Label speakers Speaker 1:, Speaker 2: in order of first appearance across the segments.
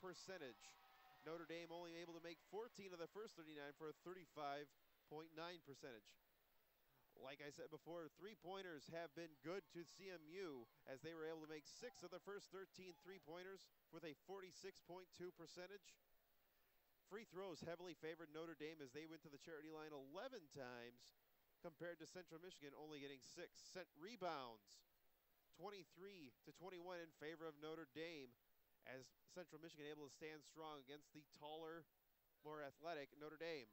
Speaker 1: percentage. Notre Dame only able to make 14 of the first 39 for a 35.9 percentage. Like I said before, three-pointers have been good to CMU as they were able to make 6 of the first 13 three-pointers with a 46.2 percentage. Free throws heavily favored Notre Dame as they went to the charity line 11 times compared to Central Michigan only getting 6. Rebounds 23-21 in favor of Notre Dame as Central Michigan able to stand strong against the taller, more athletic Notre Dame.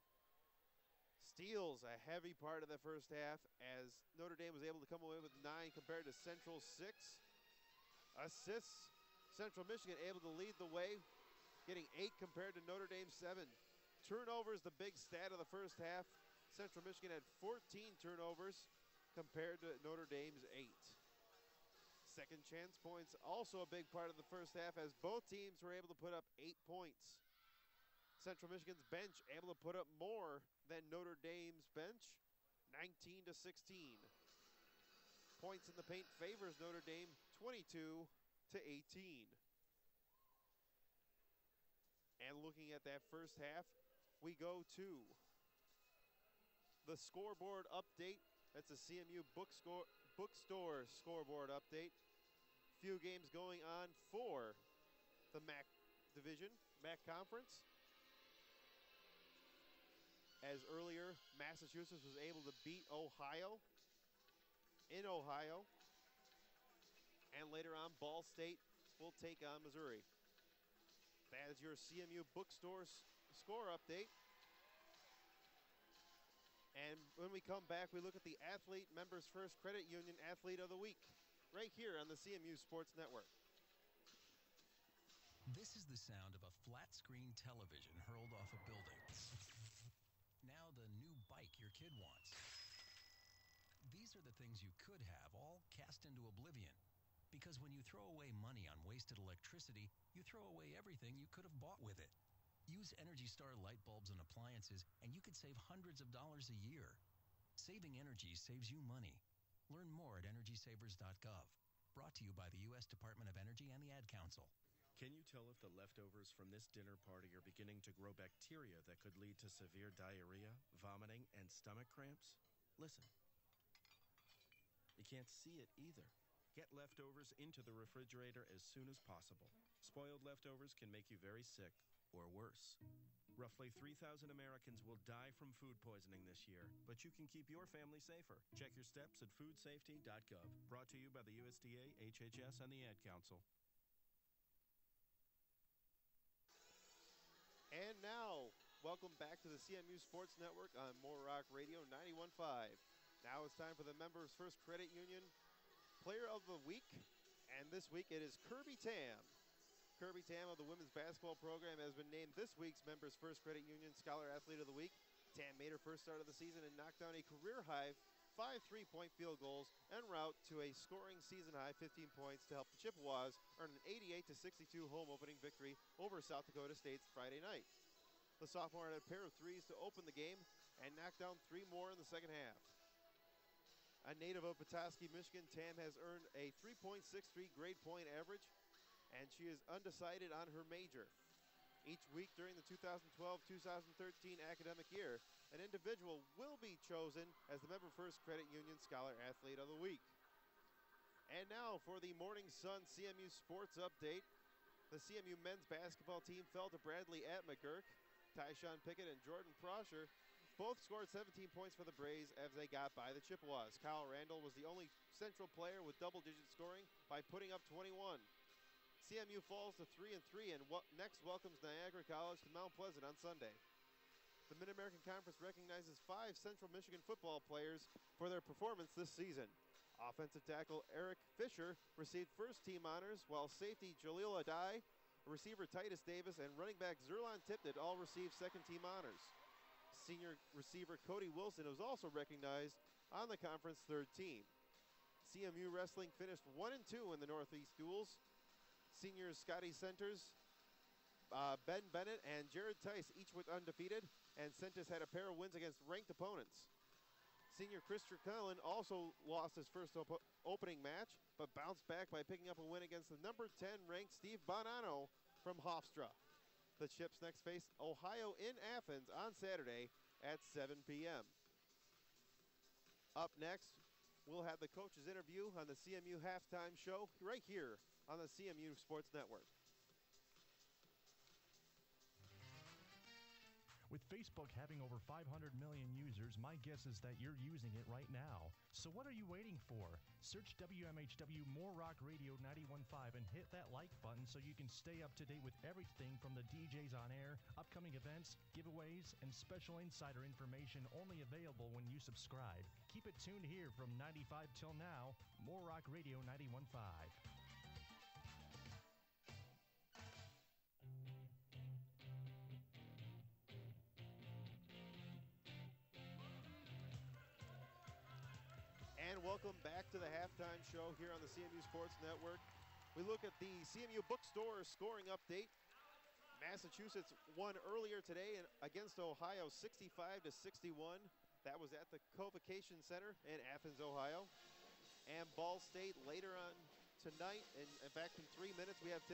Speaker 1: Steals a heavy part of the first half as Notre Dame was able to come away with 9 compared to Central's 6. Assists, Central Michigan able to lead the way, getting 8 compared to Notre Dame's 7. Turnovers, the big stat of the first half. Central Michigan had 14 turnovers compared to Notre Dame's 8. Second chance points, also a big part of the first half as both teams were able to put up 8 points. Central Michigan's bench able to put up more than Notre Dame's bench, 19-16. Points in the paint favors Notre Dame, 22-18. And looking at that first half, we go to the scoreboard update. That's a CMU bookstore scoreboard update. Few games going on for the MAC division, MAC conference. As earlier, Massachusetts was able to beat Ohio in Ohio. And later on, Ball State will take on Missouri. That is your CMU bookstore score update. And when we come back, we look at the Athlete Members First Credit Union Athlete of the Week, right here on the CMU Sports Network.
Speaker 2: This is the sound of a flat-screen television hurled off a building. Now the new bike your kid wants. These are the things you could have all cast into oblivion. Because when you throw away money on wasted electricity, you throw away everything you could have bought with it. Use Energy Star light bulbs and appliances, and you could save hundreds of dollars a year. Saving energy saves you money. Learn more at EnergySavers.gov. Brought to you by the U.S. Department of Energy and the Ad Council.
Speaker 3: Can you tell if the leftovers from this dinner party are beginning to grow bacteria that could lead to severe diarrhea, vomiting, and stomach cramps? Listen. You can't see it either. Get leftovers into the refrigerator as soon as possible. Spoiled leftovers can make you very sick, or worse. Roughly 3,000 Americans will die from food poisoning this year, but you can keep your family safer. Check your steps at foodsafety.gov. Brought to you by the USDA, HHS, and the Ad Council.
Speaker 1: And now, welcome back to the CMU Sports Network on More Rock Radio 91.5. Now it's time for the Members First Credit Union Player of the Week. And this week it is Kirby Tam. Kirby Tam of the women's basketball program has been named this week's Members First Credit Union Scholar Athlete of the Week. Tam made her first start of the season and knocked down a career-high 5 3-point field goals en route to a scoring season-high 15 points to help the Chippewas earn an 88-62 home opening victory over South Dakota State Friday night. The sophomore had a pair of threes to open the game and knocked down 3 more in the second half. A native of Petoskey, Michigan, Tam has earned a 3.63 grade point average, and she is undecided on her major. Each week during the 2012-2013 academic year, an individual will be chosen as the Member First Credit Union Scholar Athlete of the Week. And now for the Morning Sun CMU Sports Update. The CMU men's basketball team fell to Bradley at McGurk. Tyshawn Pickett and Jordan Prosher both scored 17 points for the Braves as they got by the Chippewas. Kyle Randall was the only Central player with double-digit scoring by putting up 21. CMU falls to 3-3 and next welcomes Niagara College to Mount Pleasant on Sunday. The Mid-American Conference recognizes 5 Central Michigan football players for their performance this season. Offensive tackle Eric Fisher received first-team honors, while safety Jaleel Adai, receiver Titus Davis, and running back Zerlon Tipton all received second-team honors. Senior receiver Cody Wilson was also recognized on the conference third team. CMU wrestling finished 1-2 in the Northeast Duels. Seniors Scotty Centers, Ben Bennett, and Jared Tice each went undefeated, and Centers had a pair of wins against ranked opponents. Senior Chris Cullen also lost his first opening match, but bounced back by picking up a win against the number 10 ranked Steve Bonanno from Hofstra. The Chips next face Ohio in Athens on Saturday at 7 p.m. Up next, we'll have the coaches interview on the CMU halftime show right here on the CMU Sports Network.
Speaker 4: With Facebook having over 500 million users, my guess is that you're using it right now. So what are you waiting for? Search WMHW More Rock Radio 91.5 and hit that like button so you can stay up to date with everything from the DJs on air, upcoming events, giveaways, and special insider information only available when you subscribe. Keep it tuned here from 95 till now, More Rock Radio 91.5.
Speaker 1: Welcome back to the halftime show here on the CMU Sports Network. We look at the CMU bookstore scoring update. Massachusetts won earlier today against Ohio 65-61. That was at the Convocation Center in Athens, Ohio. And Ball State later on tonight, and in fact in 3 minutes we have